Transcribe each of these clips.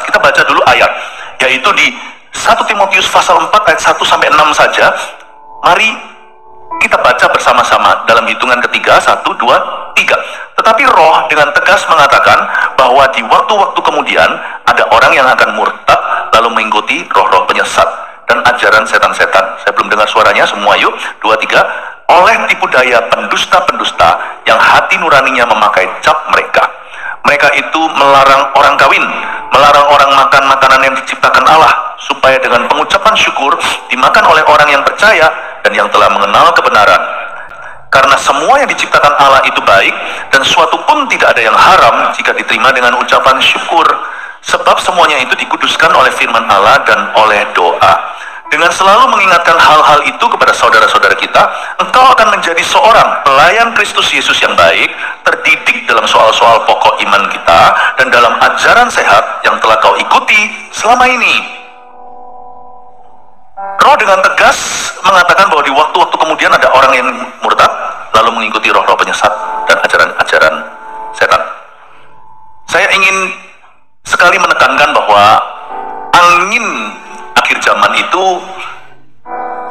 Kita baca dulu ayat, yaitu di 1 Timotius pasal 4 ayat 1 sampai 6 saja. Mari kita baca bersama-sama dalam hitungan ketiga, 1, 2, 3. Tetapi Roh dengan tegas mengatakan bahwa di waktu-waktu kemudian ada orang yang akan murtad lalu mengikuti roh-roh penyesat dan ajaran setan-setan. Saya belum dengar suaranya, semua yuk. 2, 3. Oleh tipu daya pendusta-pendusta yang hati nuraninya memakai cap mereka. Mereka itu melarang orang kawin, melarang orang makan makanan yang diciptakan Allah, supaya dengan pengucapan syukur dimakan oleh orang yang percaya dan yang telah mengenal kebenaran. Karena semua yang diciptakan Allah itu baik, dan suatu pun tidak ada yang haram jika diterima dengan ucapan syukur, sebab semuanya itu dikuduskan oleh firman Allah dan oleh doa. Dengan selalu mengingatkan hal-hal itu kepada saudara-saudara kita, engkau akan menjadi seorang pelayan Kristus Yesus yang baik, terdidik dalam soal-soal pokok iman kita, dan dalam ajaran sehat yang telah kau ikuti selama ini. Roh dengan tegas mengatakan bahwa di waktu-waktu kemudian ada orang yang murtad, lalu mengikuti roh-roh penyesat dan ajaran-ajaran setan. Saya ingin sekali menekankan bahwa angin akhir zaman itu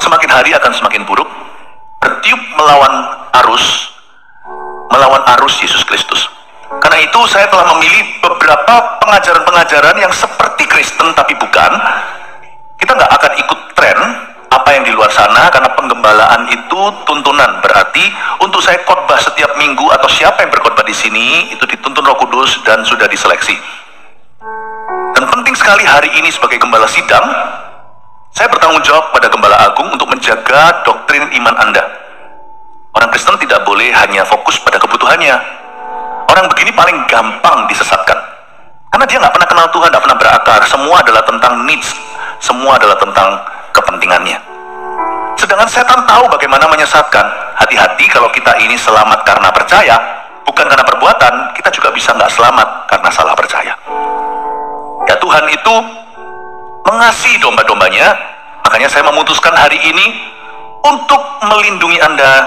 semakin hari akan semakin buruk, bertiup melawan arus Yesus Kristus. Karena itu saya telah memilih beberapa pengajaran-pengajaran yang seperti Kristen tapi bukan. Kita nggak akan ikut tren apa yang di luar sana, karena penggembalaan itu tuntunan. Berarti untuk saya khotbah setiap minggu atau siapa yang berkhotbah di sini itu dituntun Roh Kudus dan sudah diseleksi. Dan penting sekali hari ini sebagai gembala sidang, saya bertanggung jawab pada Gembala Agung untuk menjaga doktrin iman Anda. Orang Kristen tidak boleh hanya fokus pada kebutuhannya. Orang begini paling gampang disesatkan, karena dia nggak pernah kenal Tuhan, nggak pernah berakar. Semua adalah tentang needs, semua adalah tentang kepentingannya. Sedangkan setan tahu bagaimana menyesatkan. Hati-hati kalau kita ini selamat karena percaya, bukan karena perbuatan, kita juga bisa nggak selamat karena salah percaya. Ya, Tuhan itu mengasihi domba-dombanya, makanya saya memutuskan hari ini untuk melindungi Anda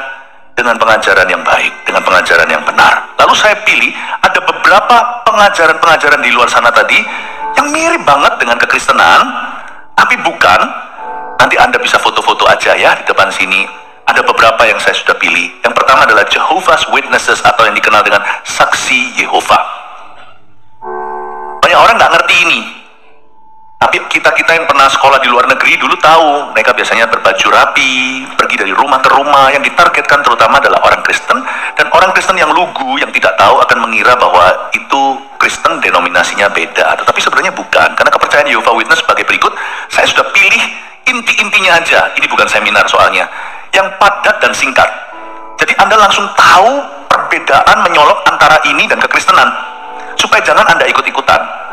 dengan pengajaran yang baik, dengan pengajaran yang benar. Lalu saya pilih ada beberapa pengajaran-pengajaran di luar sana tadi yang mirip banget dengan kekristenan, tapi bukan. Nanti Anda bisa foto-foto aja ya di depan sini. Ada beberapa yang saya sudah pilih. Yang pertama adalah Jehovah's Witnesses, atau yang dikenal dengan saksi Yehova. Banyak orang nggak ngerti ini, tapi kita yang pernah sekolah di luar negeri dulu tahu. Mereka biasanya berbaju rapi, pergi dari rumah ke rumah. Yang ditargetkan terutama adalah orang Kristen, dan orang Kristen yang lugu, yang tidak tahu akan mengira bahwa itu Kristen denominasinya beda. Tetapi sebenarnya bukan, karena kepercayaan Jehovah's Witness sebagai berikut. Saya sudah pilih inti-intinya aja. Ini bukan seminar soalnya, yang padat dan singkat. Jadi Anda langsung tahu perbedaan menyolok antara ini dan kekristenan, supaya jangan Anda ikut-ikutan.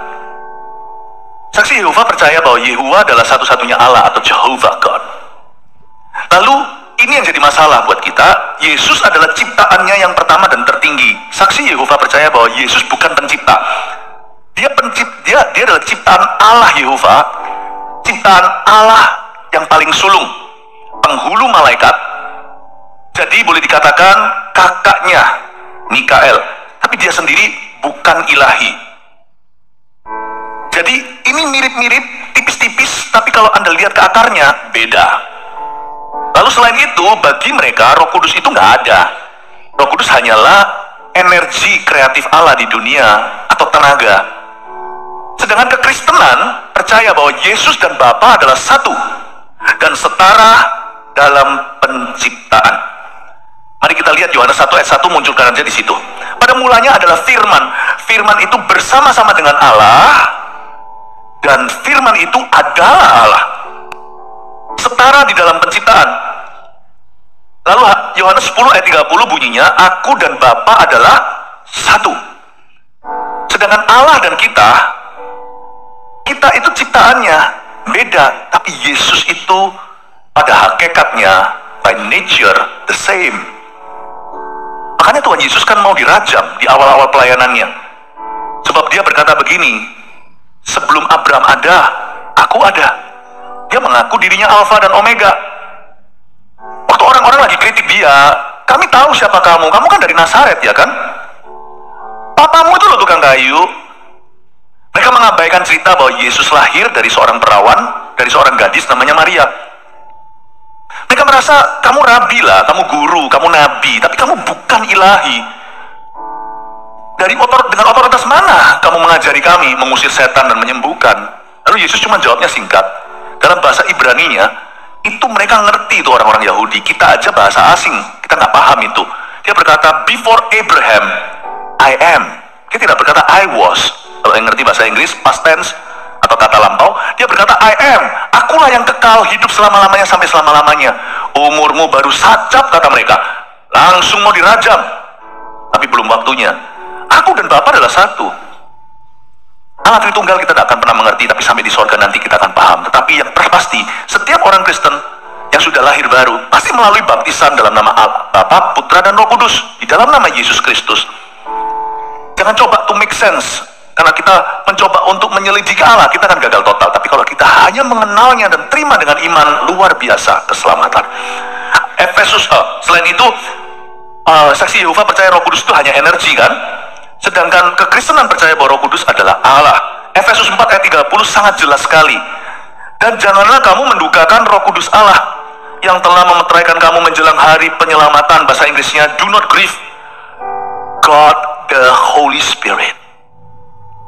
Saksi Yehova percaya bahwa Yehuwa adalah satu-satunya Allah atau Jehovah God. Lalu ini yang jadi masalah buat kita. Yesus adalah ciptaannya yang pertama dan tertinggi. Saksi Yehova percaya bahwa Yesus bukan pencipta. Dia adalah ciptaan Allah Yehova, ciptaan Allah yang paling sulung, penghulu malaikat. Jadi boleh dikatakan kakaknya Mikael, tapi dia sendiri bukan ilahi. Jadi ini mirip-mirip, tipis-tipis, tapi kalau Anda lihat ke akarnya, beda. Lalu selain itu, bagi mereka Roh Kudus itu nggak ada. Roh Kudus hanyalah energi kreatif Allah di dunia atau tenaga. Sedangkan kekristenan percaya bahwa Yesus dan Bapa adalah satu dan setara dalam penciptaan. Mari kita lihat Yohanes 1 ayat 1 munculkan aja di situ. Pada mulanya adalah firman. Firman itu bersama-sama dengan Allah, dan firman itu adalah Allah, setara di dalam penciptaan. Lalu Yohanes 10 ayat 30 bunyinya, aku dan Bapa adalah satu. Sedangkan Allah dan kita itu ciptaannya beda, tapi Yesus itu pada hakikatnya by nature the same. Makanya Tuhan Yesus kan mau dirajam di awal-awal pelayanannya, sebab dia berkata begini, sebelum Abraham ada, aku ada. Dia mengaku dirinya Alfa dan Omega. Waktu orang-orang lagi kritik dia, kami tahu siapa kamu kan dari Nazaret ya kan? Papamu itu loh tukang kayu. Mereka mengabaikan cerita bahwa Yesus lahir dari seorang perawan, dari seorang gadis namanya Maria. Mereka merasa, kamu rabi lah, kamu guru, kamu nabi, tapi kamu bukan ilahi. Dengan otoritas mana kamu mengajari kami mengusir setan dan menyembuhkan? Lalu Yesus cuma jawabnya singkat. Dalam bahasa Ibraninya, itu mereka ngerti itu orang-orang Yahudi. Kita aja bahasa asing, kita nggak paham itu. Dia berkata, before Abraham, I am. Dia tidak berkata I was. Kalau yang ngerti bahasa Inggris, past tense atau kata lampau, dia berkata I am. Akulah yang kekal hidup selama-lamanya sampai selama-lamanya. Umurmu baru sajap, kata mereka. Langsung mau dirajam. Tapi belum waktunya. Aku dan Bapa adalah satu. Allah Tritunggal kita tidak akan pernah mengerti, tapi sampai di sorga nanti kita akan paham. Tetapi yang pasti, setiap orang Kristen yang sudah lahir baru pasti melalui baptisan dalam nama Bapa, Putra, dan Roh Kudus, di dalam nama Yesus Kristus. Jangan coba to make sense, karena kita mencoba untuk menyelidiki Allah, kita akan gagal total. Tapi kalau kita hanya mengenalnya dan terima dengan iman, luar biasa keselamatan. Selain itu, saksi Yehova percaya Roh Kudus itu hanya energi kan? Sedangkan kekristenan percaya bahwa Roh Kudus adalah Allah. Efesus 4 ayat 30 sangat jelas sekali. Dan janganlah kamu mendukakan Roh Kudus Allah yang telah memeteraikan kamu menjelang hari penyelamatan. Bahasa Inggrisnya, do not grieve God the Holy Spirit.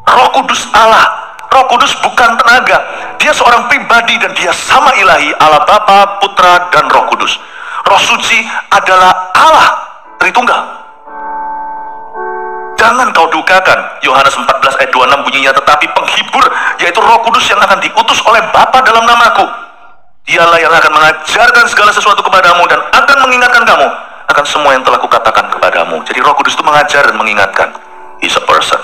Roh Kudus Allah. Roh Kudus bukan tenaga. Dia seorang pribadi dan dia sama ilahi, Allah Bapa, Putra, dan Roh Kudus. Roh Suci adalah Allah Tritunggal. Jangan kau dukakan. Yohanes 14 ayat 26 bunyinya, tetapi penghibur, yaitu Roh Kudus yang akan diutus oleh Bapa dalam namaku, dialah yang akan mengajarkan segala sesuatu kepadamu dan akan mengingatkan kamu akan semua yang telah kukatakan kepadamu. Jadi Roh Kudus itu mengajar dan mengingatkan. He's a person.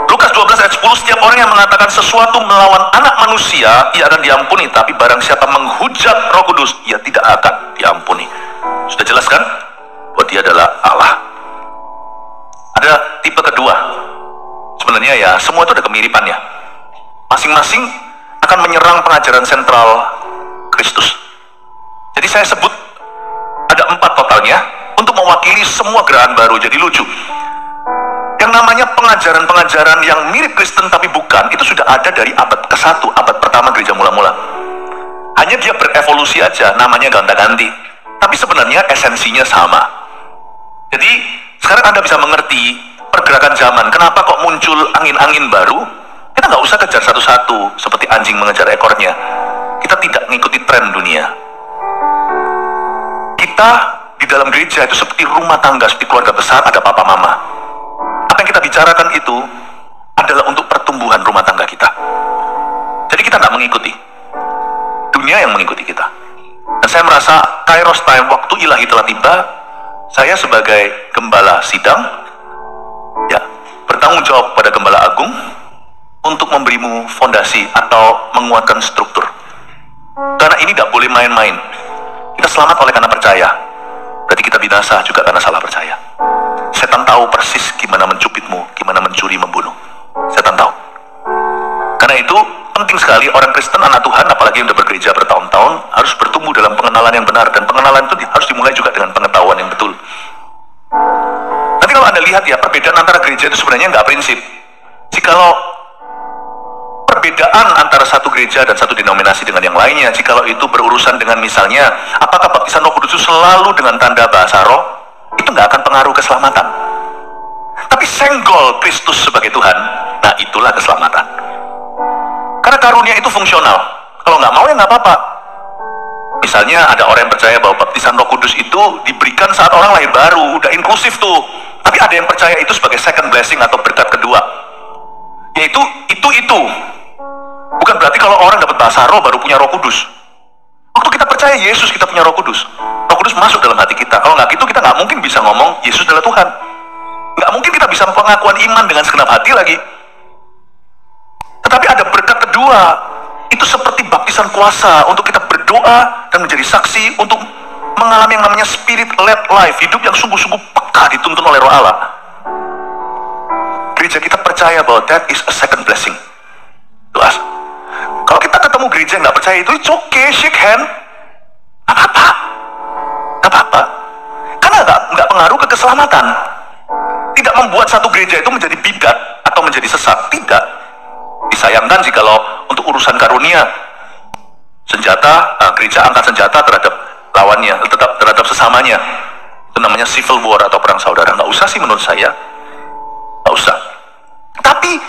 Lukas 12 ayat 10, setiap orang yang mengatakan sesuatu melawan anak manusia, ia akan diampuni, tapi barang siapa menghujat Roh Kudus, ia tidak akan diampuni. Sudah jelas kan? Bahwa dia adalah Allah. Ada tipe kedua. Sebenarnya ya, semua itu ada kemiripannya. Masing-masing akan menyerang pengajaran sentral Kristus. Jadi saya sebut ada 4 totalnya untuk mewakili semua gerakan baru. Jadi lucu. Yang namanya pengajaran-pengajaran yang mirip Kristen tapi bukan, itu sudah ada dari abad ke-1, abad pertama gereja mula-mula. Hanya dia berevolusi aja, namanya gonta-ganti. Tapi sebenarnya esensinya sama. Jadi sekarang Anda bisa mengerti pergerakan zaman. Kenapa kok muncul angin-angin baru? Kita nggak usah kejar satu-satu seperti anjing mengejar ekornya. Kita tidak mengikuti tren dunia. Kita di dalam gereja itu seperti rumah tangga, seperti keluarga besar, ada papa mama. Apa yang kita bicarakan itu adalah untuk pertumbuhan rumah tangga kita. Jadi kita nggak mengikuti. Dunia yang mengikuti kita. Dan saya merasa Kairos time, waktu ilahi telah tiba. Saya sebagai gembala sidang, ya, bertanggung jawab pada gembala agung untuk memberimu fondasi atau menguatkan struktur. Karena ini tidak boleh main-main. Kita selamat oleh karena percaya, berarti kita binasa juga karena salah percaya. Setan tahu persis gimana mencubitmu, gimana mencuri, membunuh. Setan tahu. Karena itu penting sekali orang Kristen, anak Tuhan, apalagi yang sudah bergereja bertahun-tahun, harus bertumbuh dalam pengenalan yang benar. Dan pengenalan itu harus dimulai juga dengan pengetahuan yang betul. Nanti kalau Anda lihat ya, perbedaan antara gereja itu sebenarnya nggak prinsip. Jikalau perbedaan antara satu gereja dan satu denominasi dengan yang lainnya, jikalau itu berurusan dengan misalnya, apakah baptisan Roh Kudus itu selalu dengan tanda bahasa roh, itu nggak akan pengaruh keselamatan. Tapi senggol Kristus sebagai Tuhan, nah itulah keselamatan. Karena karunia itu fungsional. Kalau nggak mau ya nggak apa-apa. Misalnya ada orang yang percaya bahwa baptisan Roh Kudus itu diberikan saat orang lahir baru, udah inklusif tuh. Tapi ada yang percaya itu sebagai second blessing atau berkat kedua. Yaitu itu. Bukan berarti kalau orang dapat bahasa roh baru punya Roh Kudus. Waktu kita percaya Yesus, kita punya Roh Kudus. Roh Kudus masuk dalam hati kita. Kalau nggak gitu, kita nggak mungkin bisa ngomong Yesus adalah Tuhan. Nggak mungkin kita bisa pengakuan iman dengan segenap hati lagi. Tetapi ada berkat kedua, itu seperti baptisan kuasa untuk kita berdoa dan menjadi saksi untuk mengalami yang namanya spirit-led life, hidup yang sungguh-sungguh peka dituntun oleh Roh Allah. Gereja kita percaya bahwa that is a second blessing. Jelas. Kalau kita ketemu gereja yang nggak percaya itu, it's okay, shake hand, nggak apa-apa, karena nggak pengaruh ke keselamatan. Tidak membuat satu gereja itu menjadi bidat jadi sesat. Tidak. Disayangkan jikalau untuk urusan karunia, senjata, gereja angkat senjata terhadap lawannya, terhadap sesamanya. Itu namanya civil war atau perang saudara. Nggak usah sih menurut saya. Nggak usah. Tapi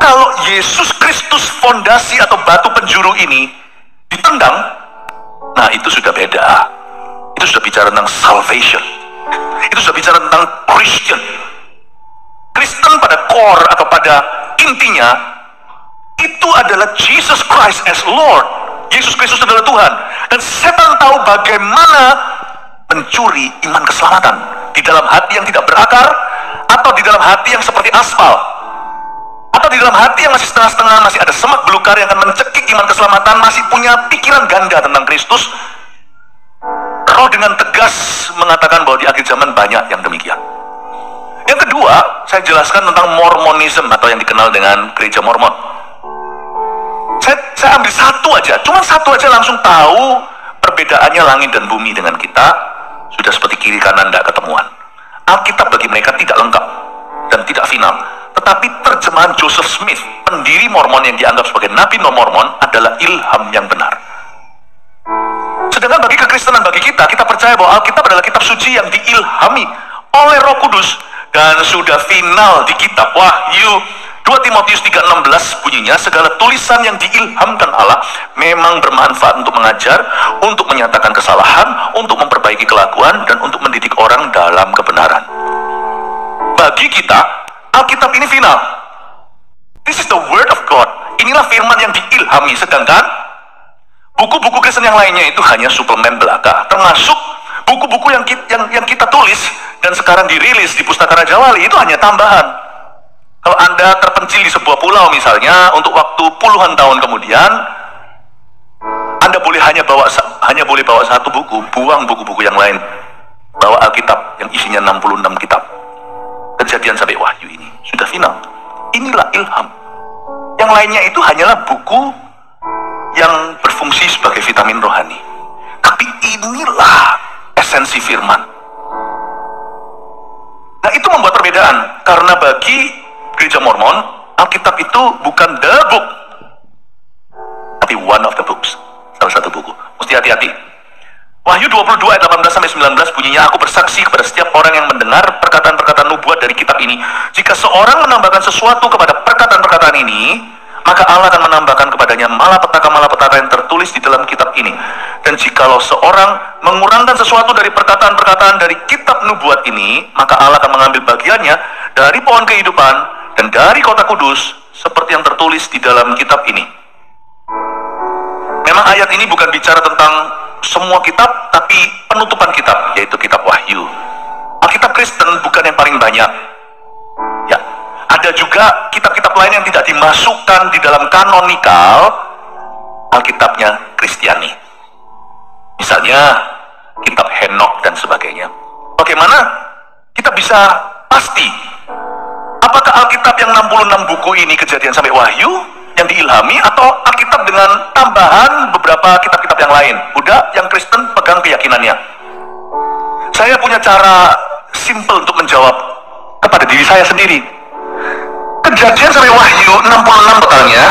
kalau Yesus Kristus fondasi atau batu penjuru ini ditendang, nah itu sudah beda. Itu sudah bicara tentang salvation. Itu sudah bicara tentang Christian. Kristen pada core atau pada intinya itu adalah Jesus Christ as Lord. Yesus Kristus adalah Tuhan. Dan setan tahu bagaimana mencuri iman keselamatan di dalam hati yang tidak berakar, atau di dalam hati yang seperti aspal, atau di dalam hati yang masih setengah-setengah, masih ada semak belukar yang akan mencekik iman keselamatan, masih punya pikiran ganda tentang Kristus. Roh dengan tegas mengatakan bahwa di akhir zaman banyak yang demikian. Yang kedua, saya jelaskan tentang Mormonism atau yang dikenal dengan gereja Mormon. Saya ambil satu aja, cuma satu aja langsung tahu perbedaannya langit dan bumi dengan kita. Sudah seperti kiri kanan tidak ketemuan. Alkitab bagi mereka tidak lengkap dan tidak final. Tetapi terjemahan Joseph Smith, pendiri Mormon yang dianggap sebagai nabi Mormon, adalah ilham yang benar. Sedangkan bagi kekristenan, bagi kita percaya bahwa Alkitab adalah kitab suci yang diilhami oleh Roh Kudus dan sudah final di kitab Wahyu. 2 Timotius 3:16 bunyinya, segala tulisan yang diilhamkan Allah memang bermanfaat untuk mengajar, untuk menyatakan kesalahan, untuk memperbaiki kelakuan, dan untuk mendidik orang dalam kebenaran. Bagi kita, Alkitab ini final. This is the word of God. Inilah firman yang diilhami. Sedangkan buku-buku Kristen yang lainnya itu hanya suplemen belaka, termasuk buku-buku yang kita tulis dan sekarang dirilis di Pustaka Raja Wali, itu hanya tambahan. Kalau Anda terpencil di sebuah pulau misalnya, untuk waktu puluhan tahun kemudian, Anda hanya boleh bawa satu buku, buang buku-buku yang lain. Bawa Alkitab yang isinya 66 kitab. Kejadian sampai Wahyu ini sudah final. Inilah ilham. Yang lainnya itu hanyalah buku yang berfungsi sebagai vitamin rohani. Tapi inilah esensi firman. Nah, itu membuat perbedaan, karena bagi gereja Mormon, Alkitab itu bukan the book, tapi one of the books, salah satu buku. Mesti hati-hati. Wahyu 22 ayat 18-19 bunyinya, aku bersaksi kepada setiap orang yang mendengar perkataan-perkataan nubuat dari kitab ini, jika seorang menambahkan sesuatu kepada perkataan-perkataan ini, maka Allah akan menambahkan kepadanya malapetaka-malapetaka yang tertulis di dalam kitab ini. Dan jikalau seorang mengurangkan sesuatu dari perkataan-perkataan dari kitab nubuat ini, maka Allah akan mengambil bagiannya dari pohon kehidupan dan dari kota kudus, seperti yang tertulis di dalam kitab ini. Memang ayat ini bukan bicara tentang semua kitab, tapi penutupan kitab, yaitu kitab Wahyu. Alkitab Kristen bukan yang paling banyak. Ya, ada juga kitab-kitab lain yang tidak dimasukkan di dalam kanonikal Alkitabnya Kristiani. Misalnya kitab Henok dan sebagainya. Bagaimana kita bisa pasti apakah Alkitab yang 66 buku ini Kejadian sampai Wahyu yang diilhami, atau Alkitab dengan tambahan beberapa kitab-kitab yang lain? Udah, yang Kristen pegang keyakinannya. Saya punya cara simple untuk menjawab kepada diri saya sendiri. Kejadian sampai Wahyu 66 totalnya,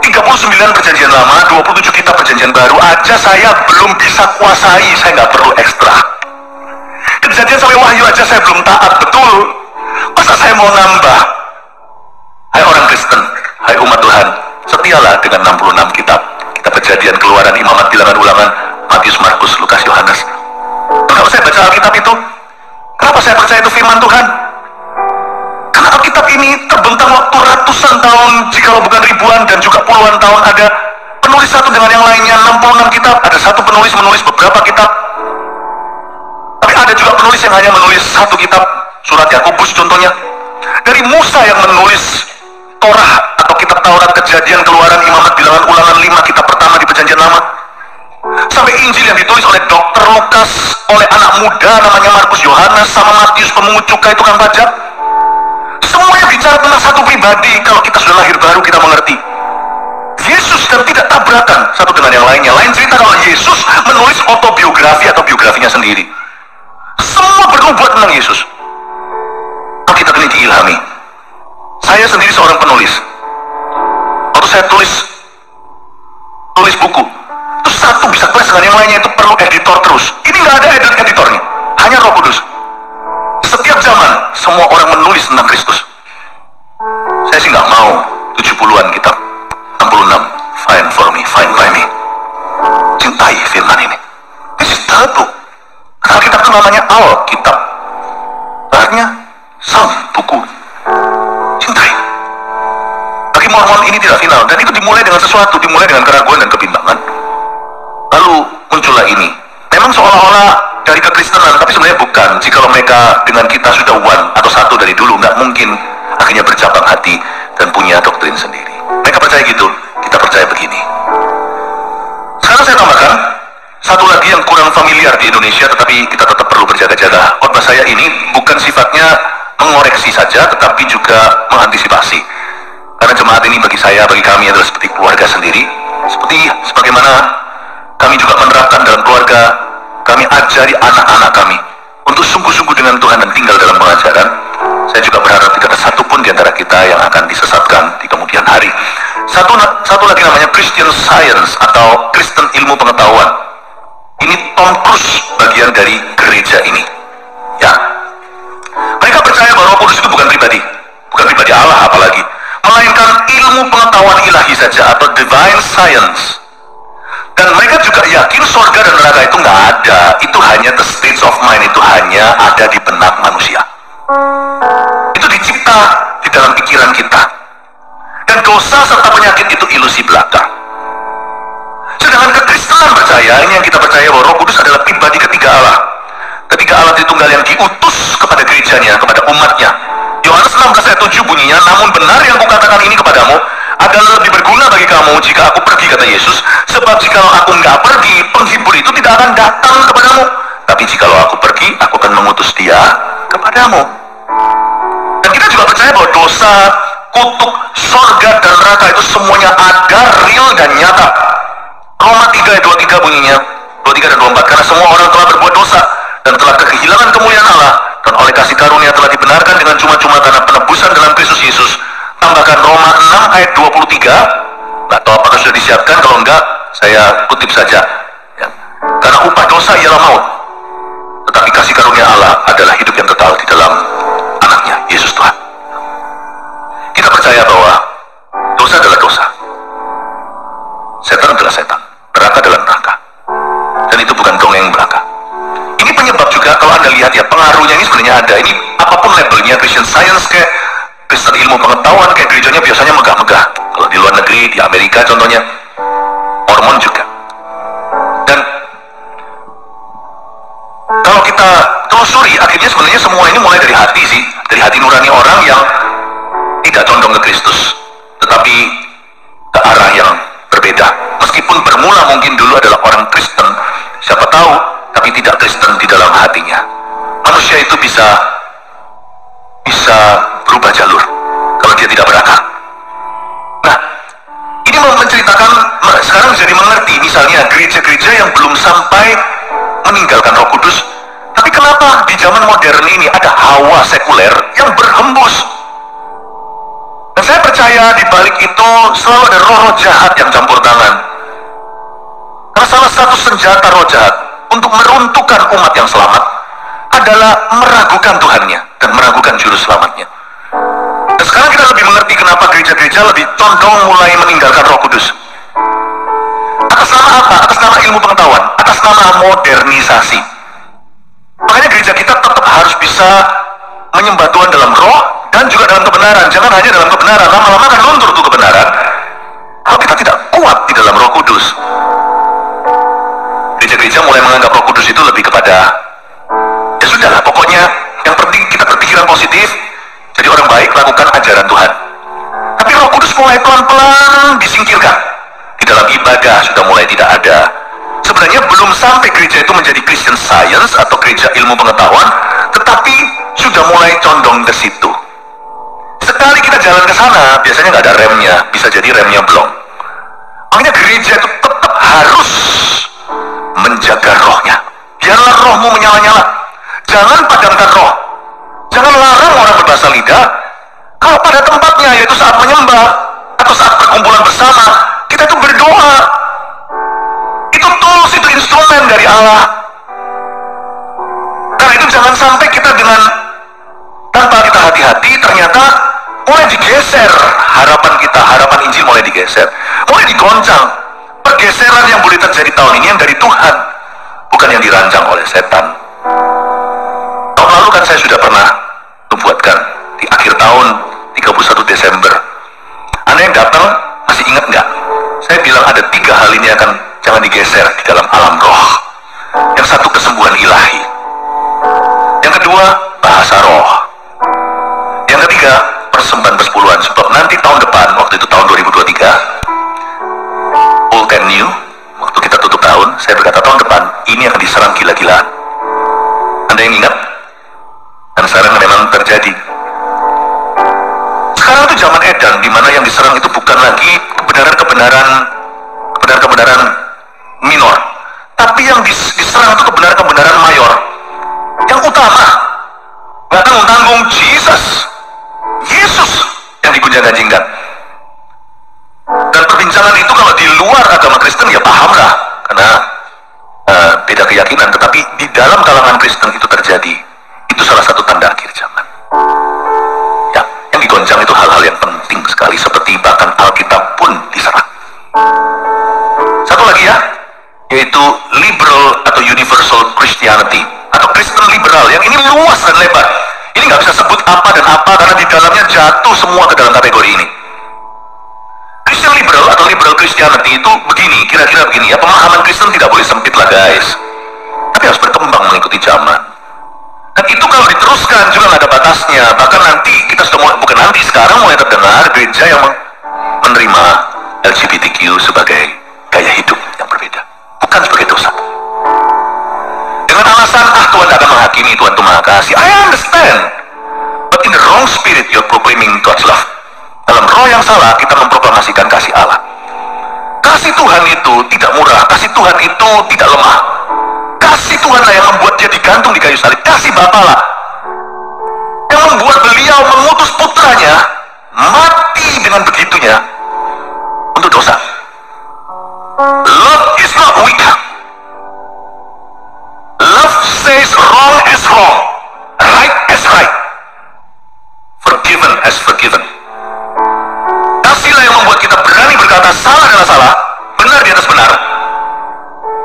39 perjanjian lama, 27 kitab perjanjian baru aja saya belum bisa kuasai, saya nggak perlu ekstra. Kejadian sampai Wahyu aja saya belum taat betul, masa saya mau nambah? Hai orang Kristen, hai umat Tuhan, setialah dengan 66 kitab. Kitab Kejadian, Keluaran, Imamat, Bilangan, Ulangan, Matius, Markus, Lukas, Yohanes. Kenapa saya baca Alkitab itu? Kenapa saya percaya itu firman Tuhan? Karena Alkitab ini terbentang waktu ratusan tahun, jikalau bukan ribuan, dan juga puluhan tahun. Ada penulis satu dengan yang lainnya, 66 kitab. Ada satu penulis menulis beberapa kitab. Tapi ada juga penulis yang hanya menulis satu kitab, surat Yakobus contohnya. Dari Musa yang menulis Torah atau kitab Taurat, Kejadian, Keluaran, Imamat, Bilangan, Ulangan, 5 kitab pertama di perjanjian lama, sampai Injil yang ditulis oleh Dr. Lukas, oleh anak muda namanya Markus, Yohanes, sama Matius pemungut cukai, tukang pajak. Semuanya bicara tentang satu pribadi. Kalau kita sudah lahir baru, kita mengerti Yesus, dan tidak tabrakan satu dengan yang lainnya. Lain cerita kalau Yesus menulis autobiografi atau biografinya sendiri. Semua bernubuat tentang Yesus. Alkitab ini diilhami. Saya sendiri seorang penulis. Waktu saya tulis buku, terus satu bisa kelas dengan yang lainnya itu perlu editor terus. Ini nggak ada editornya, hanya Roh Kudus. Setiap zaman semua orang menulis tentang Kristus. Saya sih nggak mau 70-an kitab, 66 Find for me, find by me. Cintai firman ini. This is tabu. Alkitab itu namanya Alkitab. Artinya sound, buku. Cintai. Bagi Mormon ini tidak final, dan itu dimulai dengan sesuatu, dimulai dengan keraguan dan kebimbangan. Lalu muncullah ini. Memang seolah-olah dari kekristenan, tapi sebenarnya bukan. Jikalau mereka dengan kita sudah one atau satu dari dulu, nggak mungkin akhirnya bercabang hati dan punya doktrin sendiri. Mereka percaya gitu, kita percaya begini. Sekarang saya tambahkan satu lagi yang kurang familiar di Indonesia, tetapi kita tetap perlu berjaga-jaga. Khotbah saya ini bukan sifatnya mengoreksi saja, tetapi juga mengantisipasi. Karena jemaat ini bagi saya, bagi kami adalah seperti keluarga sendiri. Sebagaimana kami juga menerapkan dalam keluarga, kami ajari anak-anak kami untuk sungguh-sungguh dengan Tuhan dan tinggal dalam pengajaran. Saya juga berharap tidak ada satupun di antara kita yang akan disesatkan di kemudian hari. Satu lagi namanya Christian Science atau Kristen Ilmu Pengetahuan. Ini Tom Cruise bagian dari gereja ini. Ya, mereka percaya bahwa Roh Kudus itu bukan pribadi Allah apalagi, melainkan ilmu pengetahuan ilahi saja atau divine science. Dan mereka juga yakin surga dan neraka itu nggak ada. Itu hanya the states of mind, itu hanya ada di benak manusia. Itu dicipta di dalam pikiran kita. Dan dosa serta penyakit itu ilusi belaka. Sedangkan kekristenan percaya, ini yang kita percaya, bahwa Roh Kudus adalah pribadi ketiga Allah. Ketiga Allah Tritunggal yang diutus kepada gerejanya, kepada umatnya. Yohanes 16 ayat 7 bunyinya, namun benar yang kukatakan ini kepadamu adalah lebih berguna bagi kamu jika aku pergi, kata Yesus. Sebab jikalau aku nggak pergi, penghibur itu tidak akan datang kepadamu. Tapi jikalau aku pergi, aku akan mengutus dia kepadamu. Dan kita juga percaya bahwa dosa, kutuk, sorga, dan neraka itu semuanya ada, real, dan nyata. Roma 3 ayat 23 bunyinya, 23 dan 24, karena semua orang telah berbuat dosa dan telah kehilangan kemuliaan Allah, dan oleh kasih karunia telah dibenarkan dengan cuma-cuma karena penebusan dalam Kristus Yesus. Tambahkan Roma 6 ayat 23, nggak tahu apakah sudah disiapkan, kalau enggak saya kutip saja ya. Karena upah dosa ialah maut, tetapi kasih karunia Allah adalah hidup yang kekal di dalam anaknya Yesus Tuhan. Kita percaya bahwa dosa adalah dosa, setan adalah setan, neraka adalah neraka, dan itu bukan dongeng belaka. Ini penyebab juga kalau Anda lihat ya, pengaruhnya ini sebenarnya ada. Ini apapun labelnya, Christian Science kayak Kristen Ilmu Pengetahuan, kayak gerejanya biasanya megah-megah. Kalau di luar negeri, di Amerika contohnya, Mormon juga. Dan kalau kita telusuri, akhirnya sebenarnya semua ini mulai dari hati sih, dari hati nurani orang yang tidak condong ke Kristus, tetapi ke arah yang berbeda. Meskipun bermula mungkin dulu adalah orang Kristen, siapa tahu, tapi tidak Kristen di dalam hatinya. Manusia itu bisa berubah jalur kalau dia tidak berakal. Nah, ini mau menceritakan, sekarang jadi mengerti misalnya gereja-gereja yang belum sampai meninggalkan Roh Kudus, tapi kenapa di zaman modern ini ada hawa sekuler yang berhembus. Dan saya percaya di balik itu selalu ada roh-roh jahat yang campur tangan. Karena salah satu senjata roh jahat untuk meruntuhkan umat yang selamat adalah meragukan Tuhannya dan meragukan juru selamatnya. Dan sekarang kita lebih mengerti kenapa gereja-gereja lebih condong mulai meninggalkan Roh Kudus. Atas nama apa? Atas nama ilmu pengetahuan, atas nama modernisasi. Makanya gereja kita tetap harus bisa menyembah Tuhan dalam roh dan juga dalam kebenaran. Jangan hanya dalam kebenaran, lama-lama akan luntur tuh kebenaran kalau kita tidak kuat di dalam Roh Kudus. Gereja-gereja mulai menganggap Roh Kudus itu lebih kepada, ya sudahlah, pokoknya yang penting kita berpikiran positif, jadi orang baik, lakukan ajaran Tuhan. Tapi Roh Kudus mulai pelan-pelan disingkirkan. Di dalam ibadah sudah mulai tidak ada. Sebenarnya belum sampai gereja itu menjadi Christian Science atau gereja ilmu pengetahuan, tetapi sudah mulai condong ke situ. Sekali kita jalan ke sana, biasanya nggak ada remnya, bisa jadi remnya belum. Makanya gereja itu tetap harus menjaga rohnya. Biarlah rohmu menyala-nyala. Jangan padamkan roh. Jangan larang orang berbahasa lidah. Kalau pada tempatnya, yaitu saat menyembah atau saat perkumpulan bersama, kita itu berdoa. Itu tools, itu instrumen dari Allah. Karena itu jangan sampai kita dengan tanpa kita hati-hati ternyata mulai digeser harapan kita, harapan Injil mulai digeser, mulai digoncang. Pergeseran yang boleh terjadi tahun ini yang dari Tuhan, bukan yang dirancang oleh setan. Tahun lalu kan saya sudah pernah membuatkan di akhir tahun 31 Desember. Anda yang datang masih ingat nggak? Saya bilang ada 3 hal ini akan jangan digeser di dalam alam roh. Yang satu, kesembuhan ilahi. Yang kedua, bahasa roh. Yang ketiga, persembahan persepuluhan. Sebab nanti tahun depan, waktu itu tahun 2023, old and new, waktu kita tutup tahun, saya berkata tahun depan ini akan diserang gila-gilaan. Anda yang ingat? Dan sekarang memang terjadi. Sekarang itu zaman edan, di mana yang diserang itu bukan lagi kebenaran minor, tapi yang diserang itu kebenaran mayor. Yang utama, nggak tanggung Yesus yang digunjang-ganjingkan. Dan perbincangan itu kalau di luar agama Kristen ya pahamlah, karena beda keyakinan. Tetapi di dalam kalangan Kristen itu terjadi. Itu salah satu tanda akhir zaman. Ya, yang digoncang itu hal-hal yang penting sekali, seperti bahkan Alkitab pun diserang. Satu lagi ya, yaitu liberal atau universal Christianity atau Kristen liberal, yang ini luas dan lebar. Ini nggak bisa sebut apa dan apa karena di dalamnya jatuh semua ke dalam kategori ini. Christian liberal atau liberal Christianity itu begini, kira-kira begini ya, pemahaman Kristen tidak boleh sempit lah guys, tapi harus berkembang mengikuti zaman. Dan itu kalau diteruskan juga nggak ada batasnya. Bahkan nanti kita sudah mulai, bukan nanti, sekarang mulai terdengar gereja yang menerima LGBTQ sebagai gaya hidup yang berbeda, bukan sebagai dosa. Dengan alasan, Tuhan tidak akan menghakimi, Tuhan itu Maha Kasih. I understand. But in the wrong spirit, you're proclaiming God's love. Dalam roh yang salah, kita memproklamasikan kasih Allah. Kasih Tuhan itu tidak murah. Kasih Tuhan itu tidak lemah. Kasih Tuhan lah yang membuat dia digantung di kayu salib. Kasih Bapa lah yang membuat beliau mengutus putranya mati dengan begitunya untuk dosa. Love is not weak. Love says wrong as wrong, right as right, forgiven as forgiven. Kasihlah yang membuat kita berani berkata salah adalah salah, benar di atas benar,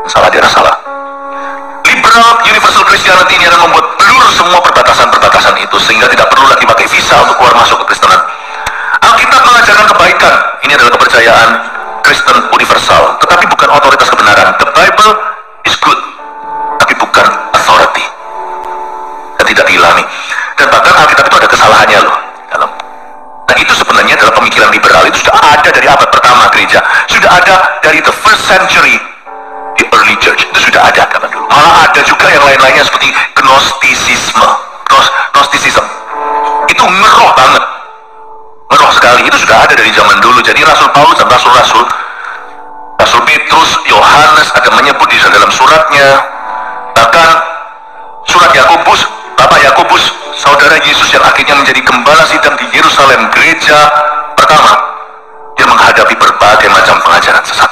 salah di atas salah. Liberal universal Christianity ini akan membuat blur semua perbatasan-perbatasan itu, sehingga tidak perlu lagi pakai visa untuk keluar masuk ke Kristenan. Alkitab mengajarkan kebaikan. Ini adalah kepercayaan Kristen universal, tetapi bukan otoritas kebenaran. The Bible is good, tapi bukan authority, dan tidak diilhami. Dan bahkan Alkitab itu ada kesalahannya loh dalam. Nah itu sebenarnya adalah pemikiran liberal. Itu sudah ada dari abad pertama gereja, sudah ada dari the first century, the early church itu sudah ada zaman dulu. Malah ada juga yang lain-lainnya seperti Gnosticism. Itu ngeroh banget, ngeroh sekali. Itu sudah ada dari zaman dulu. Jadi Rasul Paulus dan Rasul Petrus, Yohanes ada menyebut di dalam suratnya. Bahkan surat Yakobus, Bapak Yakobus, saudara Yesus yang akhirnya menjadi gembala sidang di Yerusalem, gereja pertama, dia menghadapi berbagai macam pengajaran sesat.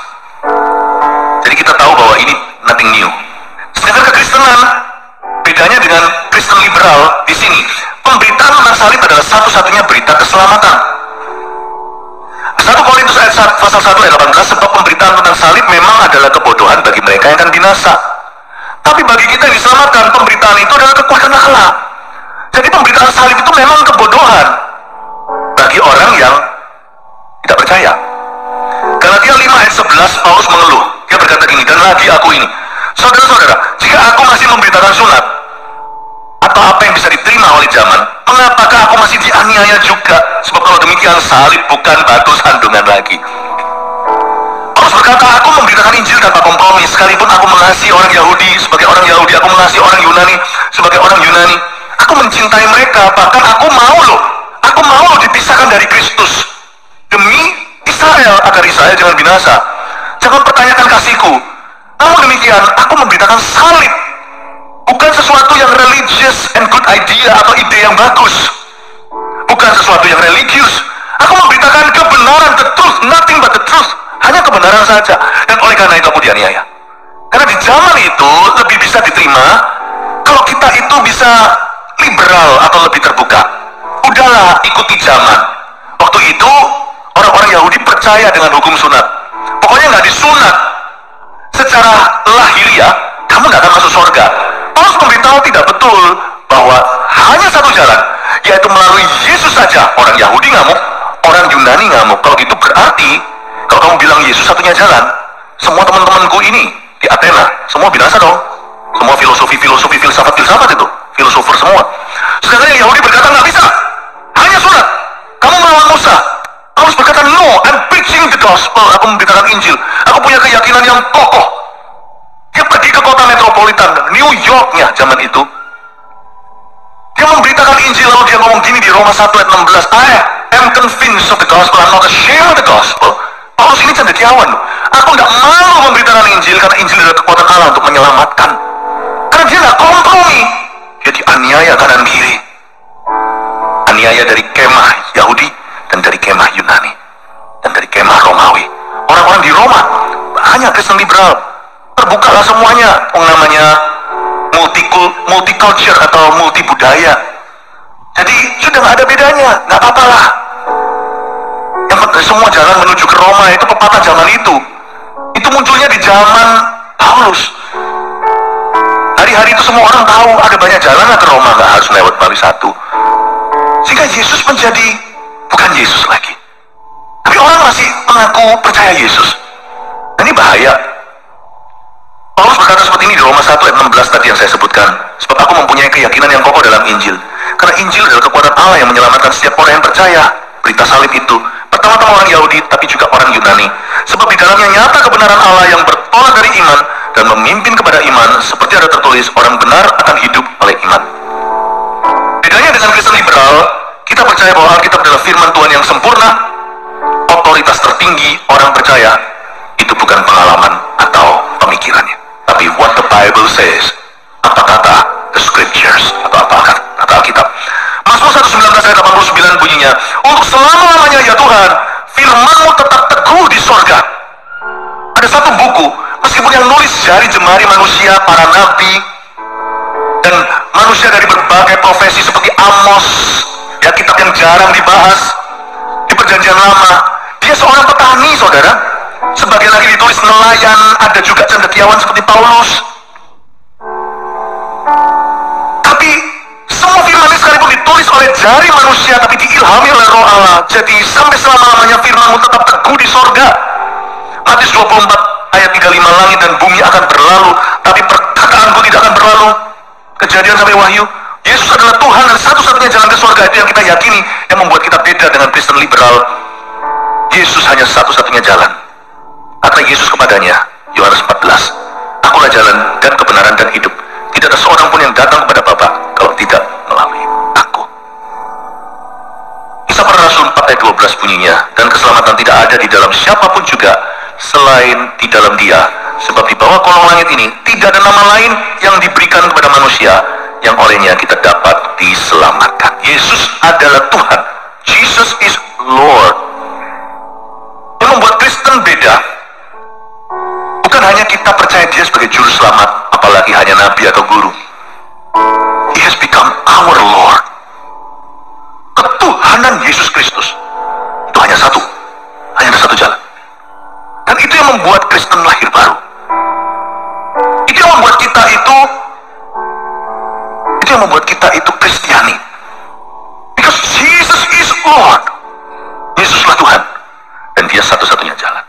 Jadi kita tahu bahwa ini nothing new. Sedangkan kekristenan, bedanya dengan Kristen liberal di sini, pemberitaan tentang salib adalah satu-satunya berita keselamatan. 1 Korintus ayat pasal 1 ayat 18, sebab pemberitaan tentang salib memang adalah kebodohan bagi mereka yang akan binasa. Tapi bagi kita yang diselamatkan, pemberitaan itu adalah kekuatan Allah. Jadi pemberitaan salib itu memang kebodohan bagi orang yang tidak percaya. Galatia 5 ayat 11, Paulus mengeluh. Dia berkata gini, dan lagi aku ini, saudara-saudara, jika aku masih memberitakan sunat atau apa yang bisa diterima oleh zaman, mengapakah aku masih dianiaya juga? Sebab kalau demikian, salib bukan batu sandungan lagi. Paulus berkata, aku memberitakan Injil tanpa kompromi, sekalipun aku mengasihi orang Yahudi sebagai orang Yahudi, aku mengasihi orang Yunani sebagai orang Yunani. Aku mencintai mereka, bahkan aku mau dipisahkan dari Kristus demi Israel, agar Israel jangan binasa. Jangan pertanyakan kasihku. Namun demikian, aku memberitakan salib, bukan sesuatu yang religious and good idea atau ide yang bagus. bukan sesuatu yang religius. Aku memberitakan kebenaran, the truth, nothing but the truth. Hanya kebenaran saja. Dan oleh karena itu aku dianiaya. Karena di zaman itu lebih bisa diterima kalau kita itu bisa liberal atau lebih terbuka. Udahlah, ikuti zaman. Waktu itu orang-orang Yahudi percaya dengan hukum sunat. Pokoknya nggak disunat secara lahiriah, kamu nggak akan masuk surga. Paulus memberitahu tidak betul bahwa hanya satu jalan, yaitu melalui Yesus saja. Orang Yahudi ngamuk, orang Yunani ngamuk. Kalau gitu berarti kalau kamu bilang Yesus satunya jalan, semua teman-temanku ini di Athena semua binasa dong. Semua filosofi, filsafat itu, filosofer semua. Sedangkan yang Yahudi berkata nggak bisa, hanya sunat. Kamu melawan Musa. Paulus berkata, no, I'm preaching the gospel. Aku memberitakan Injil. Aku punya keyakinan yang kokoh. Dia pergi ke kota metropolitan New Yorknya zaman itu. Dia memberitakan Injil, lalu dia ngomong gini di Roma 1 ayat 16, I am convinced of the gospel, I'm not ashamed of the gospel. Paulus ini cendekiawan. Aku nggak malu memberitakan Injil, karena Injil adalah kekuatan Allah untuk menyelamatkan. Karena dia nggak kompromi. Dia dianiaya kanan kiri. Aniaya dari kemah Yahudi dan dari kemah Yunani dan dari kemah Romawi. Orang-orang di Roma hanya Kristen liberal. Terbukalah semuanya, namanya multicultural atau multibudaya. Jadi sudah nggak ada bedanya, nggak apa-apalah. Yang penting semua jalan menuju ke Roma, itu pepatah zaman itu. Itu munculnya di zaman Paulus. Hari-hari itu semua orang tahu ada banyak jalan ke Roma, nggak harus lewat melalui satu. Sehingga Yesus menjadi bukan Yesus lagi, tapi orang masih mengaku percaya Yesus. Dan ini bahaya. Paulus berkata seperti ini di Roma 1 ayat 16 tadi yang saya sebutkan. Sebab aku mempunyai keyakinan yang kokoh dalam Injil. Karena Injil adalah kekuatan Allah yang menyelamatkan setiap orang yang percaya. Berita salib itu pertama-tama orang Yahudi, tapi juga orang Yunani. Sebab di dalamnya nyata kebenaran Allah yang bertolak dari iman dan memimpin kepada iman, seperti ada tertulis, orang benar akan hidup oleh iman. Bedanya dengan Kristen liberal, kita percaya bahwa Alkitab adalah firman Tuhan yang sempurna. Otoritas tertinggi orang percaya itu bukan pengalaman atau pemikirannya, tapi what the Bible says. Apa kata the scriptures, atau apa kata Alkitab. Mazmur 119 ayat 89 bunyinya, untuk selama-lamanya ya Tuhan, firman-Mu tetap teguh di sorga. Ada satu buku, meskipun yang nulis jari jemari manusia, para nabi dan manusia dari berbagai profesi seperti Amos, ya, kitab yang jarang dibahas di Perjanjian Lama. Dia seorang petani, saudara. Sebagian lagi ditulis nelayan, ada juga cendekiawan seperti Paulus. Tapi semua firman ini sekalipun ditulis oleh jari manusia, tapi diilhami oleh Roh Allah. Jadi sampai selama-lamanya firman-Mu tetap teguh di sorga. Matius 24 ayat 35, langit dan bumi akan berlalu, tapi perkataanku tidak akan berlalu. Kejadian sampai Wahyu. Yesus adalah Tuhan dan satu-satunya jalan ke surga. Itu yang kita yakini, yang membuat kita beda dengan Kristen liberal. Yesus hanya satu-satunya jalan. Kata Yesus kepadanya, Yohanes 14, akulah jalan dan kebenaran dan hidup. Tidak ada seorang pun yang datang kepada Bapa kalau tidak melalui aku. Kisah Para Rasul 4 ayat 12 bunyinya, dan keselamatan tidak ada di dalam siapapun juga selain di dalam Dia. Sebab di bawah kolong langit ini tidak ada nama lain yang diberikan kepada manusia yang olehnya kita dapat diselamatkan. Yesus adalah Tuhan. Jesus is Lord. Yang membuat Kristen beda, bukan hanya kita percaya Dia sebagai juru selamat, apalagi hanya nabi atau guru. He has become our Lord. Ketuhanan Yesus Kristus itu hanya satu, hanya ada satu jalan. Dan itu yang membuat Kristen lahir baru. Itu yang membuat kita itu Kristiani. Because Jesus is Lord. Yesuslah Tuhan dan Dia satu-satunya jalan.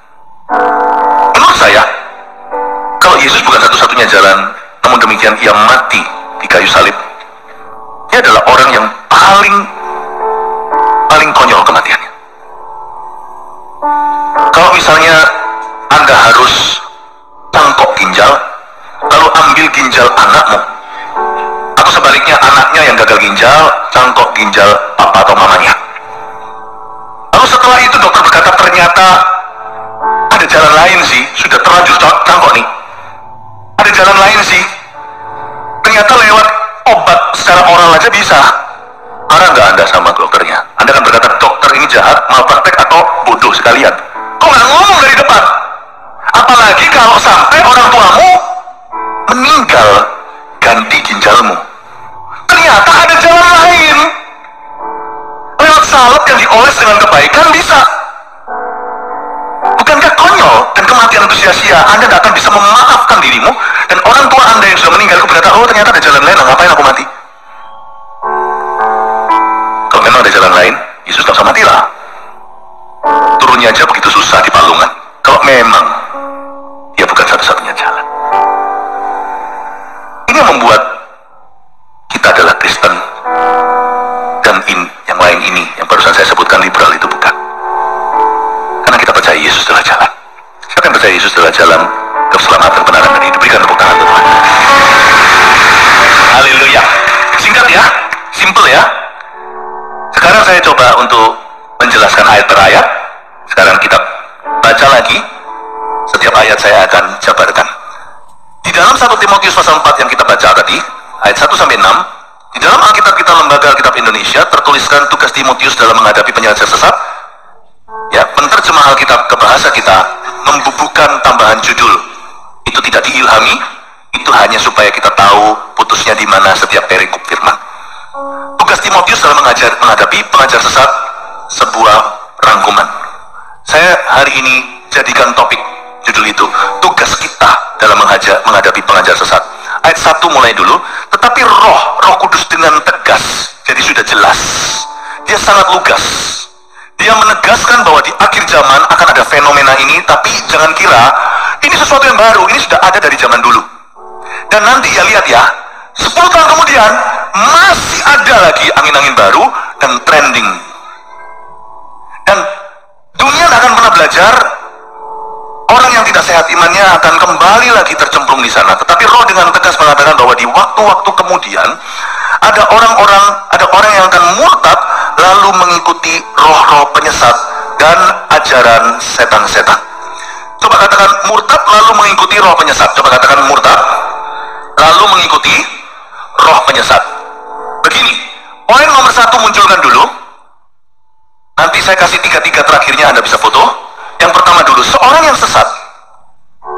Menurut saya, kalau Yesus bukan satu-satunya jalan, namun demikian Ia mati di kayu salib, Dia adalah orang yang paling konyol kematiannya. Kalau misalnya Anda harus cangkok ginjal, lalu ambil ginjal anakmu, atau sebaliknya anaknya yang gagal ginjal, cangkok ginjal papa atau mamanya. Lalu setelah itu dokter berkata, ternyata ada jalan lain sih, sudah terlanjur cangkok nih. Ada jalan lain sih, ternyata lewat obat secara oral aja bisa. Marah nggak Anda sama dokternya? Anda akan berkata, dokter ini jahat, malpraktek, atau bodoh sekalian. Kok nggak ngomong dari depan? Apalagi kalau sampai orang tuamu meninggal, ganti ginjalmu. Ternyata ada jalan lain. Lewat salep yang dioles dengan kebaikan bisa. Bukankah konyol dan kematian itu sia-sia? Anda tidak akan bisa memaafkan dirimu, dan orang tua Anda yang sudah meninggal itu berkata, oh ternyata ada jalan lain, ngapain aku mati? Kalau memang ada jalan lain, Yesus tak usah matilah. Turunnya aja begitu susah di palungan. Kalau memang dia bukan satu-satunya jalan. Ini yang membuat kita adalah Kristen, dan yang lain ini yang barusan saya sebutkan liberal itu bukan. Karena kita percaya Yesus adalah jalan. Siapa yang percaya Yesus adalah jalan keselamatan, kebenaran, dan hidup? Berikan tepuk tangan Tuhan. Haleluya. Singkat ya, simple ya. Sekarang saya coba untuk menjelaskan ayat per ayat. Sekarang kita baca lagi. Setiap ayat saya akan jabarkan. Di dalam 1 Timotius pasal 4 yang kita baca tadi, ayat 1 sampai 6, di dalam Alkitab kita, Lembaga Alkitab Indonesia, tertuliskan tugas Timotius dalam menghadapi penyajar sesat. Ya, penerjemah Alkitab ke bahasa kita membubuhkan tambahan judul. Itu tidak diilhami, itu hanya supaya kita tahu putusnya di mana setiap perikop firman. Tugas Timotius dalam menghadapi pengajar sesat, sebuah rangkuman. Saya hari ini jadikan topik judul itu, tugas kita dalam menghadapi pengajar sesat. Ayat 1 mulai dulu. Tetapi Roh Kudus dengan tegas, jadi sudah jelas, dia sangat lugas. Dia menegaskan bahwa di akhir zaman akan ada fenomena ini, tapi jangan kira ini sesuatu yang baru, ini sudah ada dari zaman dulu. Dan nanti ya lihat ya, 10 tahun kemudian masih ada lagi angin-angin baru dan trending. Dan dunia akan pernah belajar, orang yang tidak sehat imannya akan kembali lagi tercemplung di sana. Tetapi Roh dengan tegas mengatakan bahwa di waktu-waktu kemudian ada orang yang akan murtad, lalu mengikuti roh-roh penyesat dan ajaran setan-setan. Coba katakan murtad lalu mengikuti roh penyesat. Coba katakan murtad lalu mengikuti roh penyesat. Begini, poin nomor 1 munculkan dulu. Nanti saya kasih 3 terakhirnya, Anda bisa foto. Yang pertama dulu, seorang yang sesat.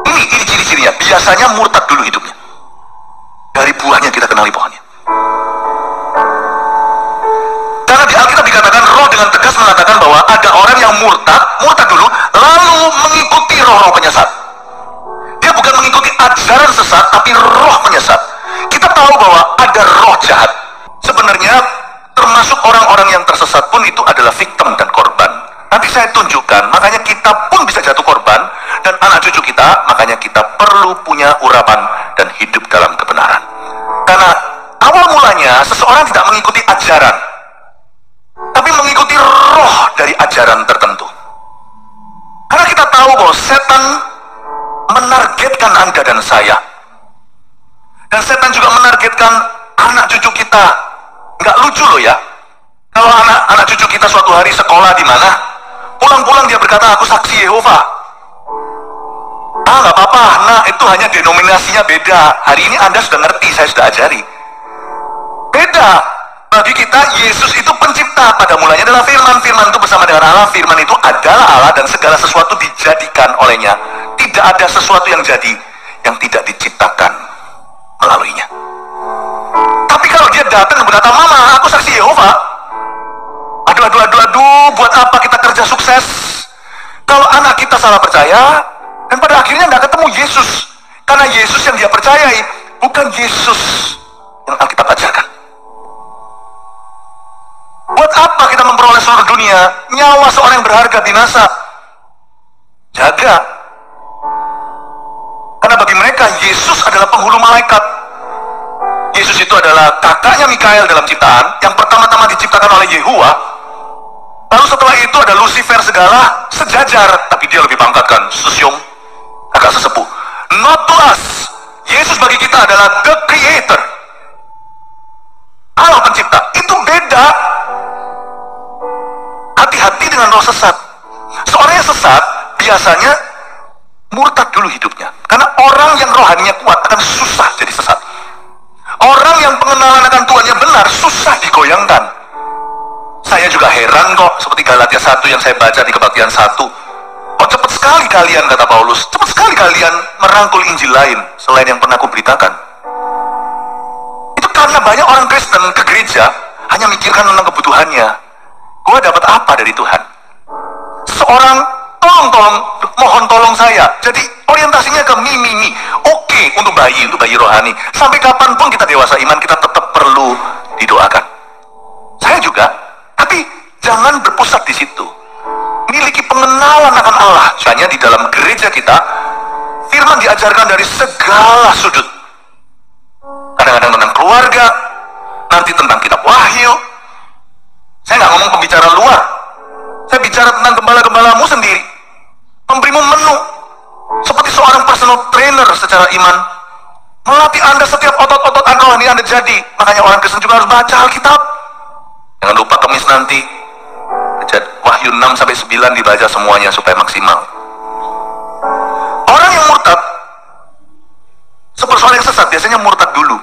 Ini ciri-cirinya. Biasanya murtad dulu hidupnya. Dari buahnya kita kenali pohonnya. Karena di Alkitab dikatakan Roh dengan tegas mengatakan bahwa ada orang yang murtad dulu, lalu mengikuti roh-roh penyesat. Dia bukan mengikuti ajaran sesat, tapi roh penyesat. Kita tahu bahwa ada roh jahat. Sebenarnya termasuk orang-orang yang tersesat pun itu adalah victim dan korban. Nanti saya tunjukkan, makanya kita pun bisa jatuh korban, dan anak cucu kita, makanya kita perlu punya urapan dan hidup dalam kebenaran. Karena awal mulanya seseorang tidak mengikuti ajaran, tapi mengikuti roh dari ajaran tertentu. Karena kita tahu bahwa setan menargetkan Anda dan saya. Dan setan juga menargetkan anak cucu kita. Nggak lucu loh ya. Kalau anak cucu kita suatu hari sekolah di mana, pulang-pulang dia berkata, aku saksi Yehova. Nggak apa-apa, nah itu hanya denominasinya beda. Hari ini Anda sudah ngerti, saya sudah ajari. Beda. Bagi kita, Yesus itu pencipta. Pada mulanya adalah firman. Firman itu bersama dengan Allah. Firman itu adalah Allah, dan segala sesuatu dijadikan olehnya. Tidak ada sesuatu yang jadi yang tidak diciptakan melaluinya. Tapi kalau dia datang dan berkata, Mama, aku saksi Yehova. Aduh, buat apa kita kerja sukses kalau anak kita salah percaya, dan pada akhirnya nggak ketemu Yesus. Karena Yesus yang dia percayai bukan Yesus yang Alkitab ajarkan. Buat apa kita memperoleh seluruh dunia, nyawa seorang yang berharga binasa? Jaga. Karena bagi mereka Yesus adalah penghulu malaikat. Yesus itu adalah kakaknya Mikael dalam ciptaan, yang pertama-tama diciptakan oleh Yehuwa. Lalu setelah itu ada Lucifer, segala sejajar, tapi dia lebih pangkatkan sesiung, kakak sesepuh. Not to us. Yesus bagi kita adalah the creator, Allah pencipta. Itu beda. Hati-hati dengan roh sesat. Seorang yang sesat biasanya murtad dulu hidupnya. Karena orang yang rohaninya kuat akan susah jadi sesat. Orang yang pengenalan akan Tuhannya benar susah digoyangkan. Saya juga heran kok, seperti Galatia 1 yang saya baca di Kebaktian 1. Oh, cepat sekali kalian, kata Paulus, cepat sekali kalian merangkul Injil lain selain yang pernah aku beritakan. Itu karena banyak orang Kristen ke gereja hanya mikirkan tentang kebutuhannya. Gua dapat apa dari Tuhan? Seorang tolong, mohon tolong saya. Jadi orientasinya ke mi. Oke, untuk bayi rohani. Sampai kapanpun kita dewasa iman, kita tetap perlu didoakan. Saya juga, tapi jangan berpusat di situ. Miliki pengenalan akan Allah. Misalnya di dalam gereja kita, firman diajarkan dari segala sudut. Kadang-kadang tentang keluarga, nanti tentang kitab Wahyu. Saya nggak ngomong pembicara luar. Saya bicara tentang gembala-gembalamu sendiri. Memberimu menu. Seperti seorang personal trainer secara iman. Melatih Anda setiap otot-otot rohani Anda jadi. Makanya orang Kristen juga harus baca Alkitab. Jangan lupa Kemis nanti. Wahyu 6-9 dibaca semuanya supaya maksimal. Orang yang murtad, seperti orang yang sesat, biasanya murtad dulu.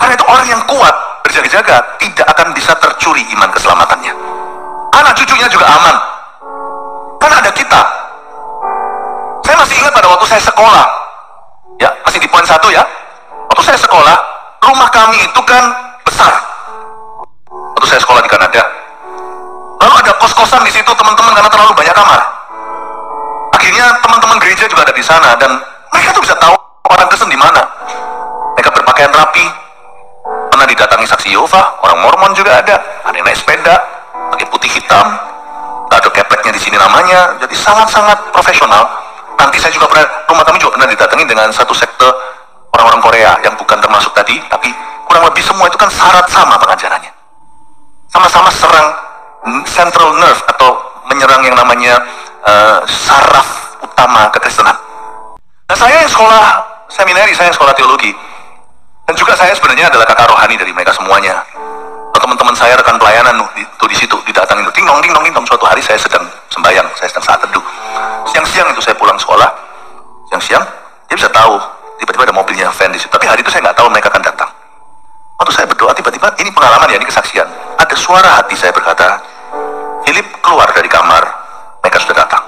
Karena itu orang yang kuat, berjaga-jaga, tidak akan bisa tercuri iman keselamatannya. Anak cucunya juga aman. Karena ada kita. Saya masih ingat pada waktu saya sekolah. Ya, masih di poin 1 ya. Waktu saya sekolah, rumah kami itu kan besar. Waktu saya sekolah di Kanada. Lalu ada kos-kosan di situ teman-teman karena terlalu banyak kamar. Akhirnya teman-teman gereja juga ada di sana dan mereka tuh bisa tahu orang Kristen di mana. Mereka berpakaian rapi. Pernah didatangi saksi Yehova, orang Mormon juga ada yang naik sepeda, pakai putih hitam, gak ada kepleknya di sini namanya, jadi sangat-sangat profesional. Nanti saya juga pernah, rumah kami juga pernah didatangi dengan satu sekte orang-orang Korea yang bukan termasuk tadi, tapi kurang lebih semua itu kan syarat sama pengajarannya. Sama-sama serang central nerve atau menyerang yang namanya saraf utama kekristenan. Nah, saya yang sekolah seminari, saya yang sekolah teologi, dan juga saya sebenarnya adalah kakak rohani dari mereka semuanya. Teman-teman saya rekan pelayanan tuh di situ didatangin, ting dong. Suatu hari saya sedang sembahyang, saya sedang saat teduh. Siang-siang itu saya pulang sekolah, siang-siang dia bisa tahu tiba-tiba ada mobilnya van di situ. Tapi hari itu saya nggak tahu mereka akan datang. Waktu saya berdoa tiba-tiba, ini pengalaman ya, ini kesaksian. Ada suara hati saya berkata, Philip keluar dari kamar, mereka sudah datang.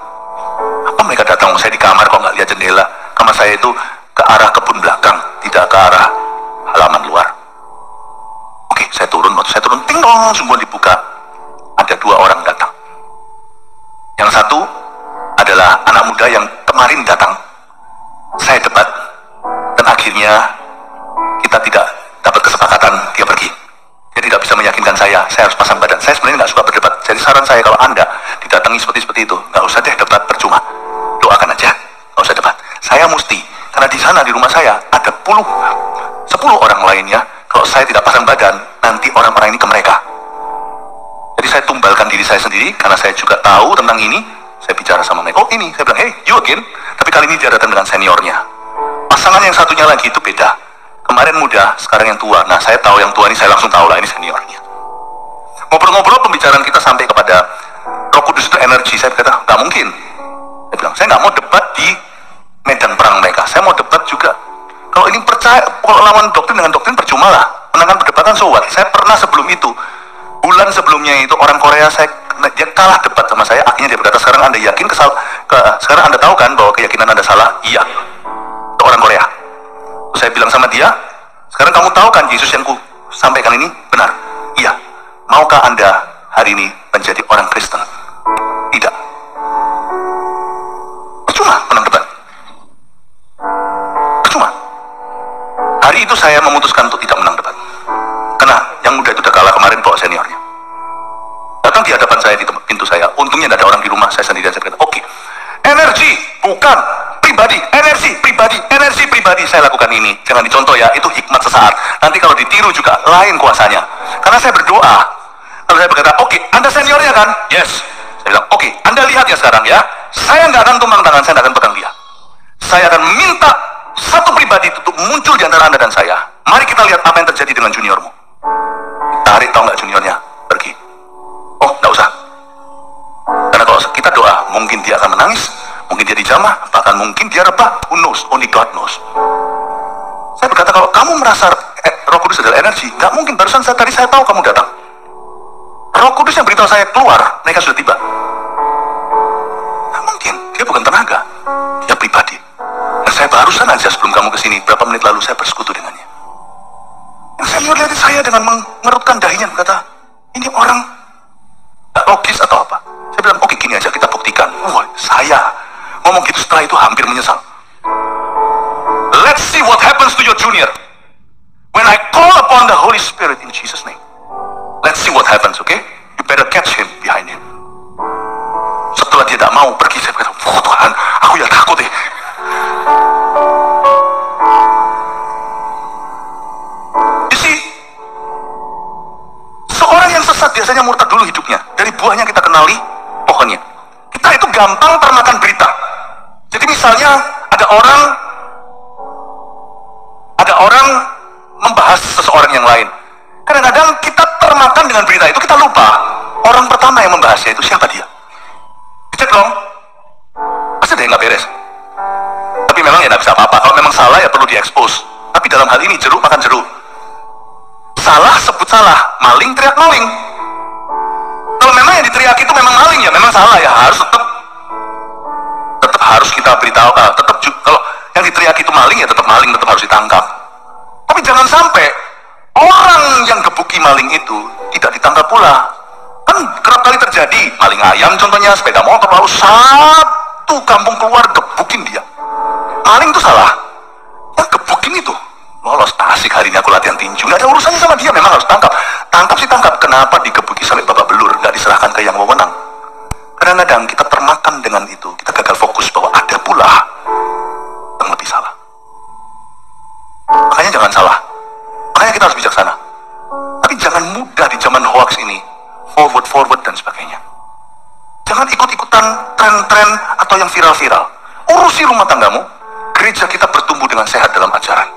Apa mereka datang? Saya di kamar kok nggak lihat jendela. Kamar saya itu ke arah kebun belakang, tidak ke arah halaman luar. Oke, saya turun. Waktu saya turun, ting dong, semua dibuka. Ada 2 orang datang. Yang satu adalah anak muda yang kemarin datang. Saya debat, dan akhirnya kita tidak dapat kesepakatan, dia pergi. Dia tidak bisa meyakinkan saya harus pasang badan. Saya sebenarnya nggak suka berdebat. Jadi saran saya, kalau Anda didatangi seperti itu, nggak usah deh debat, percuma. Doakan aja, nggak usah debat. Saya mesti, karena di sana di rumah saya ada 10 orang lainnya. Kalau saya tidak pasang badan, nanti orang-orang ini ke mereka. Jadi saya tumbalkan diri saya sendiri, karena saya juga tahu tentang ini. Saya bicara sama mereka, oh ini, saya bilang, hey, you again. Tapi kali ini dia datang dengan seniornya. Pasangan yang satunya lagi itu beda. Kemarin muda, sekarang yang tua. Nah, saya tahu yang tua ini, saya langsung tahu lah ini seniornya. Ngobrol-ngobrol, pembicaraan kita sampai kepada Roh Kudus itu energi. Saya berkata, nggak mungkin. Saya bilang, saya nggak mau debat di medan perang mereka. Saya mau debat juga. Kalau ini percaya, kalau lawan doktrin dengan doktrin percuma lah. Menangkan perdebatan so what? Saya pernah sebelum itu, bulan sebelumnya itu orang Korea, dia kalah debat sama saya. Akhirnya dia berkata, sekarang Anda yakin sekarang Anda tahu kan bahwa keyakinan Anda salah? Iya. Itu orang Korea. Terus saya bilang sama dia, sekarang kamu tahu kan Yesus yang ku sampaikan ini benar? Iya. Maukah Anda hari ini menjadi orang Kristen? Tidak. Percuma menang debat. Percuma. Hari itu saya memutuskan untuk tidak menang debat. Karena yang muda itu udah kalah kemarin bawa seniornya. Datang di hadapan saya di pintu saya. Untungnya tidak ada orang di rumah, saya sendirian. Saya berkata, oke. Energi, bukan pribadi. Energi pribadi. Saya lakukan ini. Jangan dicontoh ya, itu hikmat sesaat. Nanti kalau ditiru juga lain kuasanya. Karena saya berdoa. Lalu saya berkata, oke, Anda seniornya kan? Yes. Saya bilang, oke, Anda lihat ya sekarang ya. Saya nggak akan tumbang tangan, saya nggak akan pegang dia. Saya akan minta satu pribadi untuk muncul di antara Anda dan saya. Mari kita lihat apa yang terjadi dengan juniormu. Tarik, tahu nggak juniornya? Pergi. Oh, nggak usah. Karena kalau kita doa, mungkin dia akan menangis, mungkin dia dijamah, bahkan mungkin dia rebah. Who knows? Only God knows. Saya berkata, kalau kamu merasa Roh Kudus adalah energi, nggak mungkin. Barusan tadi saya tahu kamu datang. Roh Kudus yang beritahu saya keluar, mereka sudah tiba. Nah, mungkin dia bukan tenaga, dia pribadi. Dan saya barusan aja sebelum kamu kesini, berapa menit lalu saya bersekutu dengannya. Dan saya lihat saya dengan mengerutkan dahinya, berkata, ini orang gak logis atau apa? Saya bilang, oke gini aja, kita buktikan. Wah, saya ngomong gitu setelah itu hampir menyesal. Let's see what happens to your junior when I call upon the Holy Spirit in Jesus' name. Let's see what happens, okay? You better catch him behind him. Setelah dia tidak mau pergi, saya berkata, oh Tuhan, aku ya takut deh. You see, seorang yang sesat biasanya murtad dulu hidupnya. Dari buahnya kita kenali pohonnya. Kita itu gampang termakan berita. Jadi misalnya ada orang membahas seseorang yang lain. Kadang-kadang kita termakan dengan berita itu, kita lupa orang pertama yang membahasnya itu siapa dia. Cek dong, pasti ada yang nggak beres. Tapi memang ya nggak bisa apa-apa. Kalau memang salah ya perlu diekspos. Tapi dalam hal ini jeruk makan jeruk. Salah sebut salah, maling teriak maling. Kalau memang yang diteriaki itu memang maling ya memang salah ya, harus tetap harus kita beritahu. Kalau yang diteriaki itu maling ya tetap maling, tetap harus ditangkap. Tapi jangan sampai orang yang gebuki maling itu tidak ditangkap pula. Kan kerap kali terjadi, maling ayam contohnya, sepeda motor, lalu satu kampung keluar gebukin dia. Maling itu salah, yang gebukin itu lolos. Asik, hari ini aku latihan tinju, nggak ada urusannya sama dia, memang harus tangkap. Tangkap sih tangkap, kenapa digebuki sampai babak belur, nggak diserahkan ke yang wewenang? Kadang-kadang kita termakan dengan itu, kita gagal fokus bahwa ada pula yang lebih salah. Makanya jangan salah, makanya kita harus bijaksana. Tapi jangan mudah di zaman hoax ini, forward dan sebagainya. Jangan ikut-ikutan tren-tren atau yang viral-viral. Urusi rumah tanggamu. Gereja kita bertumbuh dengan sehat dalam ajaran,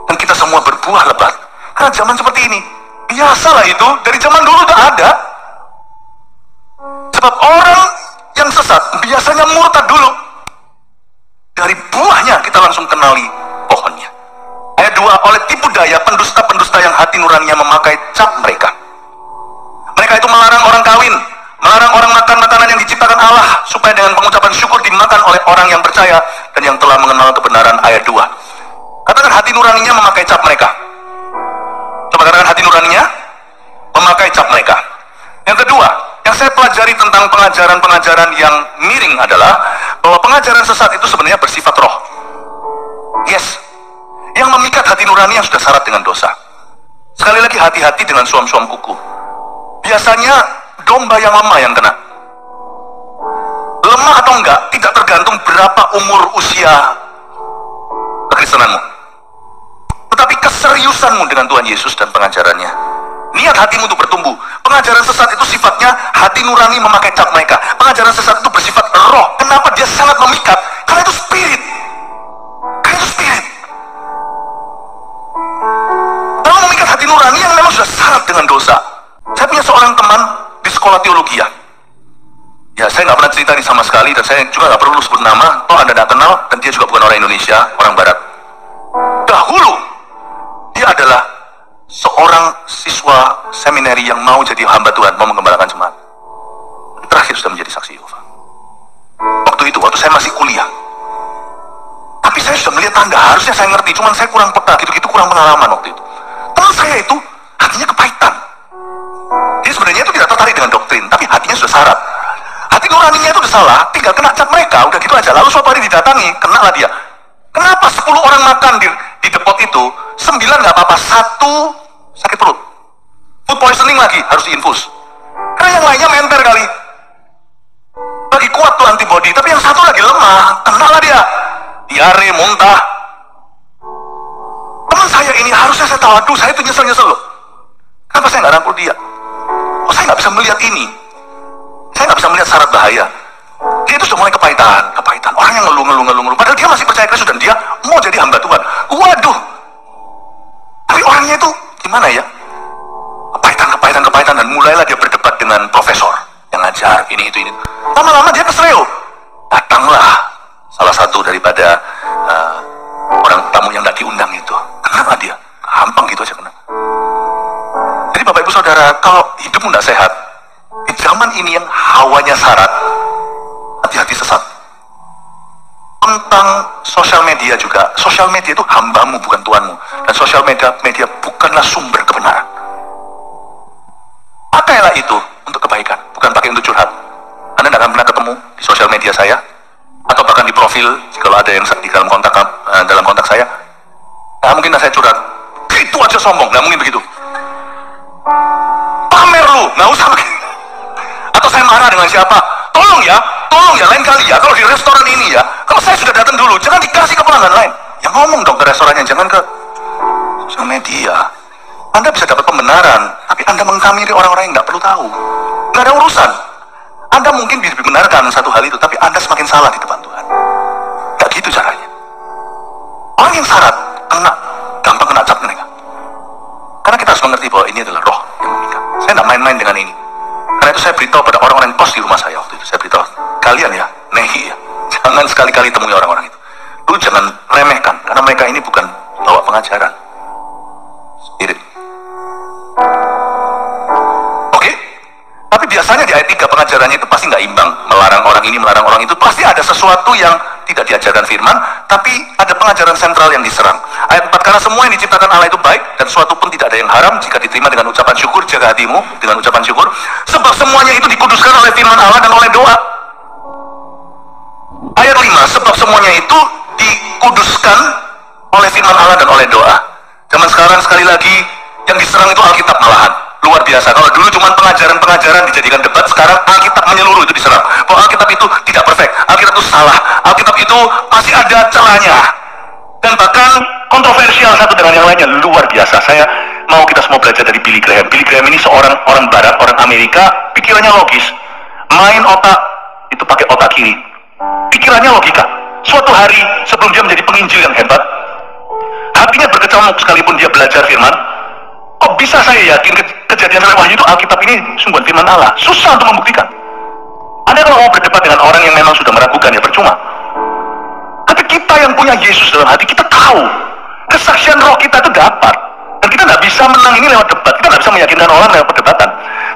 dan kita semua berbuah lebat. Karena zaman seperti ini, biasalah itu, dari zaman dulu udah ada. Sebab orang yang sesat biasanya murtad dulu. Dari buahnya kita langsung kenali pohonnya. Ayat 2, oleh tipu daya pendusta-pendusta yang hati nuraninya memakai cap mereka. Mereka itu melarang orang kawin, melarang orang makan makanan yang diciptakan Allah, supaya dengan pengucapan syukur dimakan oleh orang yang percaya dan yang telah mengenal kebenaran. Ayat 2. Katakan hati nuraninya memakai cap mereka. Coba katakan hati nuraninya memakai cap mereka. Yang kedua, yang saya pelajari tentang pengajaran-pengajaran yang miring adalah bahwa pengajaran sesat itu sebenarnya bersifat roh. Yes, yang memikat hati nurani yang sudah syarat dengan dosa. Sekali lagi, hati-hati dengan suam-suam kuku. Biasanya domba yang lemah yang kena. Lemah atau enggak tidak tergantung berapa umur usia kekristenanmu, tetapi keseriusanmu dengan Tuhan Yesus dan pengajarannya. Niat hatimu untuk bertumbuh. Pengajaran sesat itu sifatnya hati nurani memakai cap mereka. Pengajaran sesat itu bersifat roh. Kenapa dia sangat memikat? Karena itu spirit. Kalau memikat hati nurani yang memang sudah syarat dengan dosa. Saya punya seorang teman di sekolah teologi ya. Ya, saya nggak pernah cerita ini sama sekali, dan saya juga nggak perlu sebut nama. Toh Anda tidak kenal, dan dia juga bukan orang Indonesia, orang Barat. Dahulu dia adalah seorang siswa seminari yang mau jadi hamba Tuhan, mau mengembalakan jemaat. Terakhir sudah menjadi saksi Yehova. Waktu saya masih kuliah. Tapi saya sudah melihat tanda, harusnya saya ngerti, cuman saya kurang peka, gitu-gitu kurang pengalaman waktu itu. Teman saya itu hatinya kepahitan. Dia sebenarnya itu tidak tertarik dengan doktrin, tapi hatinya sudah syarat. Hati nuraninya itu sudah salah, tinggal kena cap mereka, udah gitu aja. Lalu suatu hari didatangi, kena lah dia. Kenapa 10 orang makan di depot itu, 9 nggak apa-apa, 1 sakit perut. Food poisoning lagi, harus diinfus. Karena yang lainnya menter kali. Lagi kuat tuh antibody, tapi yang satu lagi lemah, kena lah dia. Diare, muntah. Teman saya ini harusnya saya tahu, aduh saya tuh nyesel loh. Kenapa saya nggak rangkul dia? Oh, saya nggak bisa melihat ini. Saya nggak bisa melihat syarat bahaya. Dia itu sudah mulai kepahitan. Orang yang ngeluh. Padahal dia masih percaya Kristus dan dia mau jadi hamba Tuhan. Waduh. Tapi orangnya itu gimana ya? Kepahitan, dan mulailah dia berdebat dengan profesor yang ngajar ini. Lama-lama dia keseleo. Datanglah salah satu daripada orang tamu yang tidak diundang itu. Kenapa dia? Gampang gitu aja kena. Jadi Bapak Ibu Saudara, kalau hidupmu tidak sehat, ini yang hawanya syarat, hati-hati sesat. Tentang sosial media juga, sosial media itu hambamu bukan tuanmu, dan sosial media bukanlah sumber kebenaran. Pakailah itu untuk kebaikan, bukan pakai untuk curhat. Anda tidak akan pernah ketemu di sosial media saya, atau bahkan di profil kalau ada yang di dalam kontak saya. Nah, mungkin saya curhat, itu aja sombong, nggak mungkin begitu. Pamer lu, nggak usah begitu. Atau saya marah dengan siapa? Tolong ya, lain kali ya, kalau di restoran ini ya, kalau saya sudah datang dulu, jangan dikasih ke pelanggan lain. Ya ngomong dong ke restorannya, jangan ke sosial media. Anda bisa dapat pembenaran, tapi Anda mengkamiri orang-orang yang nggak perlu tahu. Nggak ada urusan. Anda mungkin bisa dibenarkan satu hal itu, tapi Anda semakin salah di depan Tuhan. Nggak gitu caranya. Orang yang syarat, gampang kena cap mereka. Karena kita harus mengerti bahwa ini adalah roh yang memikir. Saya nggak main-main dengan ini. Karena itu saya beritahu pada orang-orang yang kos di rumah saya waktu itu. Saya beritahu, kalian ya, nehi ya, jangan sekali-kali temui orang-orang itu. Lu jangan remehkan, karena mereka ini bukan bawa pengajaran. Spirit. Oke? Tapi biasanya di ayat 3 pengajarannya itu pasti nggak imbang. Melarang orang ini, melarang orang itu. Pasti ada sesuatu yang tidak diajarkan firman, tapi ada pengajaran sentral yang diserang. Ayat 4, karena semua yang diciptakan Allah itu baik, dan suatu pun tidak ada yang haram jika diterima dengan ucapan syukur. Jaga hatimu dengan ucapan syukur, sebab semuanya itu dikuduskan oleh firman Allah dan oleh doa. Ayat 5, sebab semuanya itu dikuduskan oleh firman Allah dan oleh doa. Zaman sekarang sekali lagi yang diserang itu Alkitab malahan. Luar biasa. Kalau dulu cuma pengajaran-pengajaran dijadikan debat, sekarang Alkitab menyeluruh itu diserang. Bahwa Alkitab itu tidak perfect, Alkitab itu salah, Alkitab itu masih ada celahnya, dan bahkan kontroversial satu dengan yang lainnya. Luar biasa. Saya mau kita semua belajar dari Billy Graham. Billy Graham ini seorang orang barat, orang Amerika, pikirannya logis, main otak itu pakai otak kiri, pikirannya logika. Suatu hari sebelum dia menjadi penginjil yang hebat, hatinya berkecamuk sekalipun dia belajar firman. Kok bisa saya yakin kejadian sampai wahyu itu Alkitab ini sungguhan firman Allah? Susah untuk membuktikan. Anda kalau mau berdebat dengan orang yang memang sudah meragukan, ya percuma. Tapi kita yang punya Yesus dalam hati, kita tahu kesaksian roh kita itu dapat, dan kita nggak bisa menang ini lewat debat. Kita nggak bisa meyakinkan orang lewat perdebatan.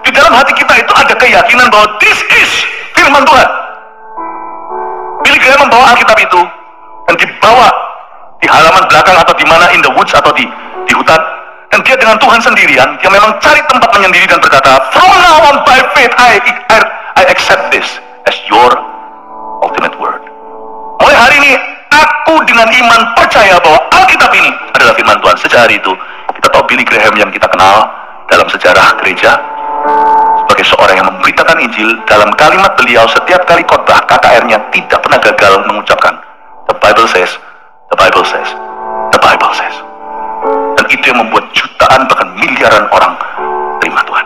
Di dalam hati kita itu ada keyakinan bahwa this is firman Tuhan. Billy Graham membawa Alkitab itu dan dibawa di halaman belakang atau di mana, in the woods atau di hutan. Dan dia dengan Tuhan sendirian, dia memang cari tempat menyendiri dan berkata, from now on by faith I accept this as your ultimate word. Mulai hari ini aku dengan iman percaya bahwa Alkitab ini adalah firman Tuhan. Sejak hari itu kita tahu Billy Graham yang kita kenal dalam sejarah gereja sebagai seorang yang memberitakan Injil. Dalam kalimat beliau setiap kali khotbah, KKR-nya tidak pernah gagal mengucapkan the Bible says, the Bible says, the Bible says. Dan itu yang membuat jutaan bahkan miliaran orang terima Tuhan.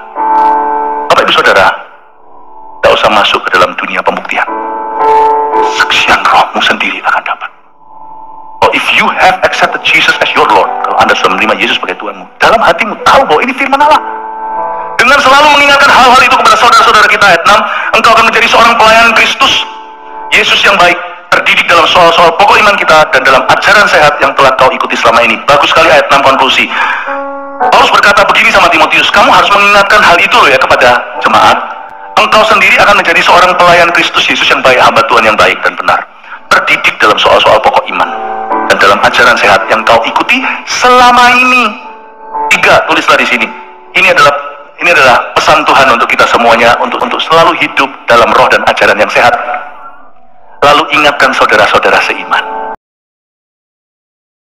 Bapak Ibu Saudara, tidak usah masuk ke dalam dunia pembuktian. Saksian rohmu sendiri akan dapat. Oh, if you have accepted Jesus as your Lord, kalau Anda sudah menerima Yesus sebagai Tuhanmu, dalam hatimu tahu bahwa ini firman Allah. Dengan selalu mengingatkan hal-hal itu kepada saudara-saudara kita, ayat 6, engkau akan menjadi seorang pelayan Kristus, Yesus yang baik, terdidik dalam soal-soal pokok iman kita dan dalam ajaran sehat yang telah kau ikuti selama ini. Bagus sekali ayat 6 konklusi. Paulus berkata begini sama Timotius, kamu harus mengingatkan hal itu loh ya kepada jemaat. Engkau sendiri akan menjadi seorang pelayan Kristus Yesus yang baik, hamba Tuhan yang baik dan benar, terdidik dalam soal-soal pokok iman dan dalam ajaran sehat yang kau ikuti selama ini. 3, tulislah di sini. Ini adalah pesan Tuhan untuk kita semuanya, untuk selalu hidup dalam roh dan ajaran yang sehat. Lalu ingatkan saudara-saudara seiman.